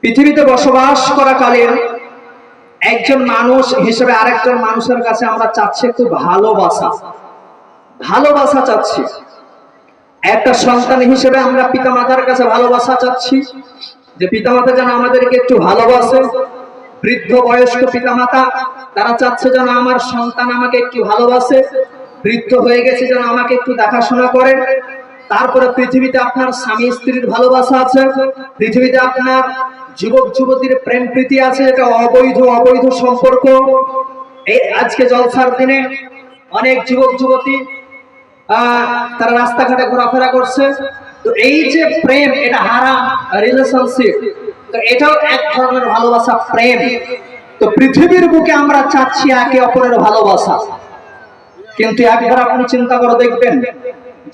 পৃথিবীতে বসবাস করাকালীন একজন মানুষ হিসেবে আরেকজন মানুষের কাছে আমরা চাচ্ছি একটু ভালোবাসা। ভালোবাসা চাচ্ছি। একটা সন্তান হিসেবে আমরা পিতামাতার কাছে ভালোবাসা চাচ্ছি, যে পিতামাতা যেন আমাদেরকে একটু ভালোবাসে। বৃদ্ধ বয়স্ক পিতামাতা তারা চাচ্ছে যেন আমার সন্তান আমাকে একটু ভালোবাসে, বৃদ্ধ হয়ে গেছে যেন আমাকে একটু দেখাশোনা করে। তারপরে পৃথিবীতে আপনার স্বামী স্ত্রীর ভালোবাসা আছে, পৃথিবীতে আপনার যুবক যুবতীর প্রেম প্রীতি আছে, এটা অবৈধ সম্পর্ক। এই আজকে জলসার দিনে অনেক যুবক যুবতী তারা রাস্তাঘাটে ঘোরাফেরা করছে। তো এই যে প্রেম, এটা হারাম রিলেশনশিপ, তো এটাও এক ধরনের ভালোবাসা, প্রেম। তো পৃথিবীর বুকে আমরা চাচ্ছি একে অপরের ভালোবাসা, কিন্তু একবার আপনি চিন্তা করে দেখবেন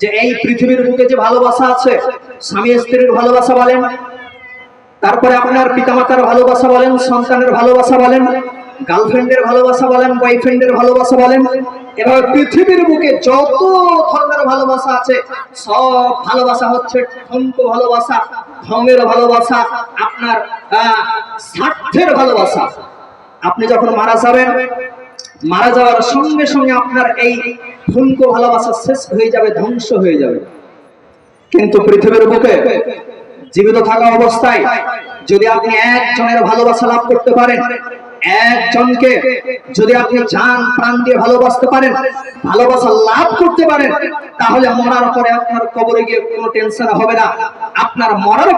যে এই পৃথিবীর বুকে যে ভালোবাসা আছে, স্বামী স্ত্রীর ভালোবাসা বলেন, তারপরে আপনার পিতামাতার ভালোবাসা বলেন, সন্তানের ভালোবাসা বলেন, গার্লফ্রেন্ডের ভালোবাসা বলেন, বয়ফ্রেন্ডের ভালোবাসা বলেন, এবার পৃথিবীর বুকে যত ধরনের ভালোবাসা আছে সব ভালোবাসা হচ্ছে ঠুনকো ভালোবাসা, ঢঙের ভালোবাসা, আপনার স্বার্থের ভালোবাসা। আপনি যখন মারা যাবেন, মারা যাওয়ার সঙ্গে সঙ্গে আপনার এই ঠুনকো ভালোবাসা শেষ হয়ে যাবে, ধ্বংস হয়ে যাবে। কিন্তু পৃথিবীর বুকে জীবিত থাকা অবস্থায় যদি আপনি একজনের ভালোবাসা লাভ করতে পারেন, একজনকে যদি আপনি জান প্রাণ দিয়ে ভালোবাসতে পারেন, ভালোবাসা লাভ করতে পারেন, তাহলে মরার পরে আপনার কবরে গিয়ে কোনো টেনশন হবে না। আপনার মরার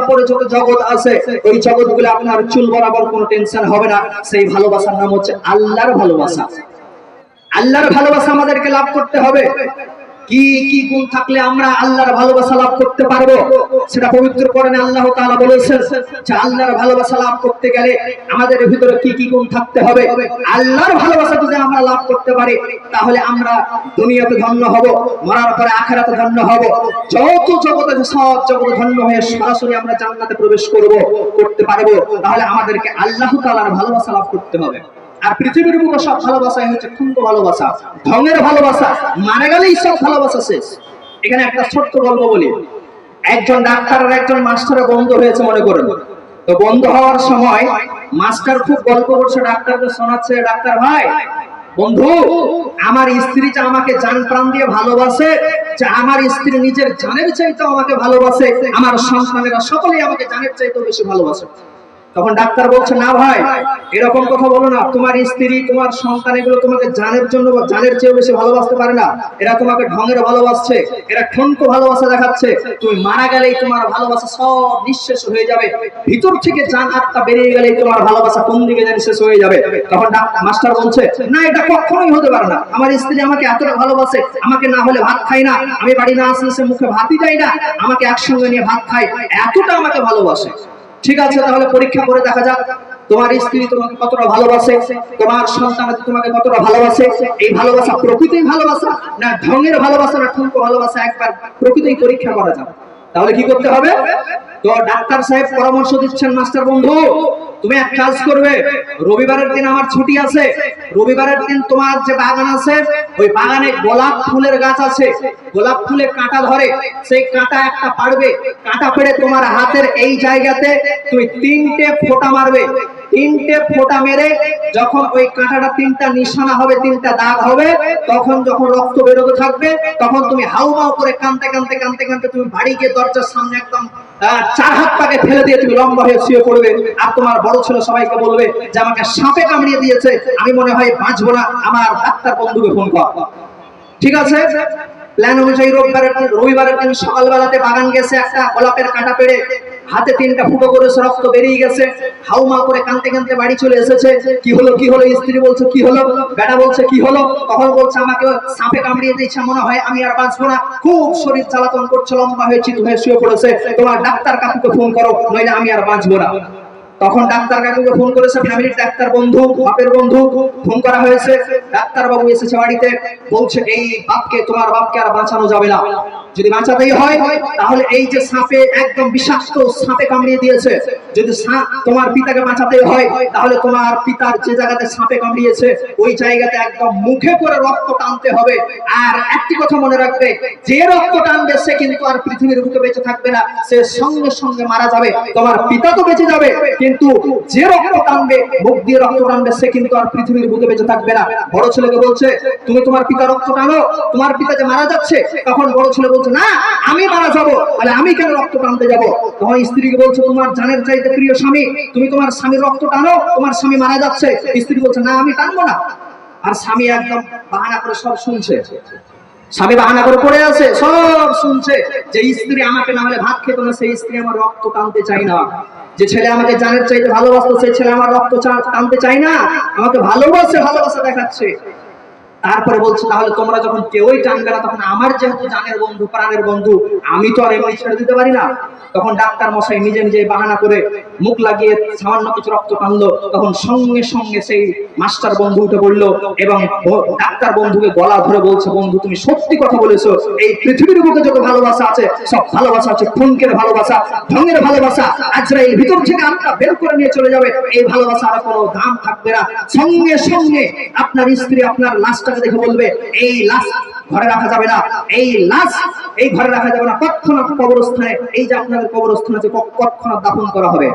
পরে যত জগৎ আছে, ওই জগৎগুলো আপনার চুল বরাবর কোনো টেনশন হবে না। সেই ভালোবাসার নাম হচ্ছে আল্লাহর ভালোবাসা। আল্লাহর ভালোবাসা আমাদেরকে লাভ করতে হবে। কি কি গুণ থাকলে আমরা আল্লাহর ভালোবাসা লাভ করতে পারবো, সেটা পবিত্র কোরআনে আল্লাহ তাআলা বলেছেন যে আল্লাহর ভালোবাসা লাভ করতে গেলে আমাদের ভিতরে কি কি গুণ থাকতে হবে। আল্লাহর ভালোবাসা যদি আমরা লাভ করতে পারি, তাহলে আমরা দুনিয়াতে ধন্য হব, মরার পরে আখিরাতে ধন্য হব। যত জগতে সব জগতে ধন্য হয়ে সরাসরি আমরা জান্নাতে প্রবেশ করতে পারবো। তাহলে আমাদেরকে আল্লাহ তাআলার ভালোবাসা লাভ করতে হবে। আর পৃথিবীর বুকে সব ভালোবাসা হচ্ছে ঠুনকো ভালোবাসা, ঢঙের ভালোবাসা, মানে গেলেই সব ভালোবাসা শেষ। এখানে একটা ছোট্ট গল্প বলি। একজন ডাক্তার আর একজন মাস্টারের বন্ধু হয়েছে মনে করেন। তো বন্ধু হওয়ার সময় মাস্টার খুব গল্প করছে, ডাক্তারকে শোনাচ্ছে, ডাক্তার ভাই, বন্ধু, আমার স্ত্রী যে আমাকে জান প্রাণ দিয়ে ভালোবাসে, যে আমার স্ত্রী নিজের জানের চাইতেও আমাকে ভালোবাসে, আমার সন্তানেরা সকলেই আমাকে জানের চাইতেও বেশি ভালোবাসে। তখন ডাক্তার বলছে, না ভাই, এরকম কথা বলো না, তোমার স্ত্রী তোমার সন্তান এগুলো তোমাকে জানের জন্য জানের চেয়ে বেশি ভালোবাসতে পারে না, এরা তোমাকে ঢঙের ভালোবাসছে, এরা ঠুনকো ভালোবাসা দেখাচ্ছে। তুমি মারা গেলেই তোমার ভালোবাসা সব নিঃশেষ হয়ে যাবে, ভিতর থেকে জান আত্মা বেরিয়ে গেলেই তোমার ভালোবাসা কোন দিকে জানি শেষ হয়ে যাবে। তখন মাস্টার বলছে, না, এটা কখনোই হতে পারে না, আমার স্ত্রী আমাকে এতটা ভালোবাসে, আমাকে না হলে ভাত খাই না, আমি বাড়ি না আসলে সে মুখে ভাতই দেয় না, আমাকে একসঙ্গে নিয়ে ভাত খাই, এতটা আমাকে ভালোবাসে। ঠিক আছে, তাহলে পরীক্ষা করে দেখা যাক তোমার স্ত্রী তোমাকে কতটা ভালোবাসে, তোমার সন্তান তোমাকে কতটা ভালোবাসে। এই ভালোবাসা প্রকৃতির ভালোবাসা না ঢঙের ভালোবাসা না ঠুনকো ভালোবাসা, একবার প্রকৃতির পরীক্ষা করা যাক। তাহলে কি করতে হবে? তো ডাক্তার সাহেব পরামর্শ দিচ্ছেন, মাস্টার বন্ধু, তুমি এক কাজ করবে, রবিবারের দিন আমার ছুটি আছে, রবিবারের দিন তোমার যে বাগান আছে, ওই বাগানে গোলাপ ফুলের গাছ আছে, গোলাপ ফুলে কাঁটা ধরে, সেই কাঁটা একটা পাড়বে, কাঁটা পেড়ে তোমার হাতের এই জায়গাতে তুমি 3টে ফোঁটা মারবে। 3টে ফোঁটা মেরে যখন ওই কাঁটাটা 3টা নিশানা হবে, 3টা দাগ হবে, তখন যখন রক্ত বেরোতে থাকবে, তখন তুমি হাউমাউ করে কাঁদতে কাঁদতে কাঁদতে কাঁদতে তুমি বাড়ি গিয়ে দরজার সামনে একদম 4 হাত পাকে ফেলে দিয়ে তুমি লম্বা হয়ে শুয়ে পড়বে। আর তোমার বড় ছেলে সবাইকে বলবে যে আমাকে সাপে কামড়িয়ে দিয়েছে, আমি মনে হয় বাঁচবো না, আমার ডাক্তার বন্ধুকে ফোন কর। ঠিক আছে, প্ল্যান অনুযায়ী রবিবারের দিন সকালবেলাতে বাগান গেছে, একটা গোলাপের কাঁটা পেড়ে হাতে 3টা ফুটো করেছে, রক্ত বেরিয়ে গেছে, হাউমা করে কাঁদতে কাঁদতে বাড়ি চলে এসেছে। কি হলো কি হলো? স্ত্রী বলছে কি হলো, বেটা বলছে কি হলো, তখন বলছে আমাকে সাপে কামড়িয়ে দিয়েছে, মনে হয় আমি আর বাঁচবো না, খুব শরীর জ্বালাতন করছে, লম্বা হয়ে চিত হয়ে শুয়ে পড়েছে, তোমার ডাক্তার কাকুকে ফোন করো, নইলে আমি আর বাঁচবো না। তখন ডাক্তার কাকুকে ফোন করেছে, ফ্যামিলির ডাক্তার বন্ধু, বাপের বন্ধু ফোন করা হয়েছে। ডাক্তার বাবু এসেছে বাড়িতে, বলছে এই বাপকে, তোমার বাপকে আর বাঁচানো যাবে না, যদি বাঁচাতেই হয় তাহলে এই যে সাপে, একদম বিষাক্ত সাপে কামড়িয়ে দিয়েছে, যদি তোমার পিতাকে বাঁচাতেই হয় তাহলে তোমার পিতার যে জায়গাতে সাপে কামড়িয়েছে ওই জায়গাতে একদম মুখে করে রক্ত টানতে হবে। আর একটি কথা মনে রাখবে, যে রক্ত টানবে সে কিন্তু আর পৃথিবীর বুকে বেঁচে থাকবে না, সে সঙ্গে সঙ্গে মারা যাবে। তোমার পিতা তো বেঁচে যাবে, কিন্তু যে রক্ত টানবে, মুখ দিয়ে রক্ত টানবে, সে কিন্তু আর পৃথিবীর বুকে বেঁচে থাকবে না। বড় ছেলেকে বলছে, তুমি তোমার পিতা রক্ত টানো, তোমার পিতা যে মারা যাচ্ছে। তখন বড় ছেলে বলছে, না আমি মারা যাবো, তাহলে আমি কেন রক্ত টানতে যাবো? তখন স্ত্রীকে বলছে, তোমার জানের চাইতে প্রিয় স্বামী, তুমি তোমার স্বামীর রক্ত টানো, তোমার স্বামী মারা যাচ্ছে। স্ত্রী বলছে, না আমি টানবো না। আর স্বামী একদম বাহানা করে সব শুনছে, স্বামী বাহানা করে পড়ে আছে, সব শুনছে যে স্ত্রী আমাকে না হলে ভাত খেত না, সেই স্ত্রী আমার রক্ত টানতে চাই না। যে ছেলে আমাকে জানের চাইতে ভালোবাসতো, সেই ছেলে আমার রক্ত টানতে চাই না, আমাকে ভালোবাসে, ভালোবাসা দেখাচ্ছে। তারপরে বলছে, তাহলে তোমরা যখন কেউই টানবে না, তখন আমার যেহেতু জানের বন্ধু, প্রাণের বন্ধু, আমি তো আর এমনি ছেড়ে দিতে পারি না। তখন ডাক্তার মশাই নিজে নিজে বাহানা করে মুখ লাগিয়ে সামান্য কিছু রক্ত টানলো। তখন সঙ্গে সঙ্গে সেই মাস্টার বন্ধু উঠে পড়লো এবং ডাক্তার বন্ধুকে গলা ধরে বলছে, বন্ধু তুমি সত্যি কথা বলেছো, এই পৃথিবীর বুকে যত ভালোবাসা আছে সব ভালোবাসা হচ্ছে খুনকের ভালোবাসা, ঢঙের ভালোবাসা। আজরাইল ভিতর থেকে আত্মা বের করে নিয়ে চলে যাবে, এই ভালোবাসা আর কোনো দাম থাকবে না। সঙ্গে সঙ্গে আপনার স্ত্রী আপনার লাশটাকে দেখে বলবে, এই লাশ ঘরে রাখা যাবে না, এই লাশ এই ঘরে রাখা যাবে না, তৎক্ষণাৎ কবরস্থানে, এই যে আপনাদের কবরস্থান আছে, তৎক্ষণাৎ দাফন করা হবে।